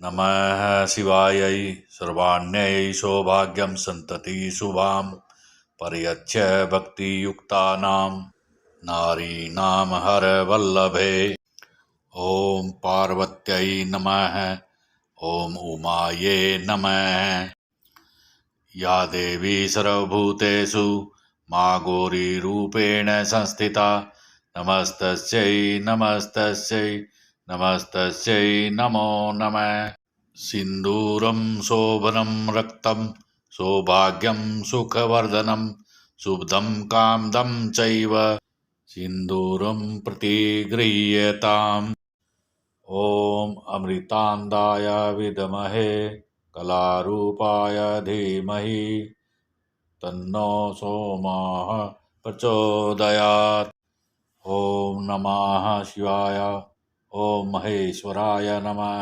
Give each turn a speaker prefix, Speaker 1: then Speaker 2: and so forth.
Speaker 1: नमः शिवायै सर्वाण्यै सौभाग्यं सन्तति शुभां पर्यच्छ भक्तियुक्तानां नारीणां हरवल्लभे। ॐ पार्वत्यै नमः। ॐ उमायै नमः। या देवी सर्वभूतेषु मा गौरीरूपेण संस्थिता नमस्तस्यै नमस्तस्यै नमस्तस्यै नमो नमः। सिन्दूरं शोभनं रक्तं सौभाग्यं सुखवर्धनं शुभदं कामदं चैव सिन्दूरं प्रतिगृह्यताम्। ॐ अमृतान्धाय विद्महे कलारूपाय धीमहि तन्नो सोमः प्रचोदयात्। ॐ नमः शिवाय। ॐ महेश्वराय नमः।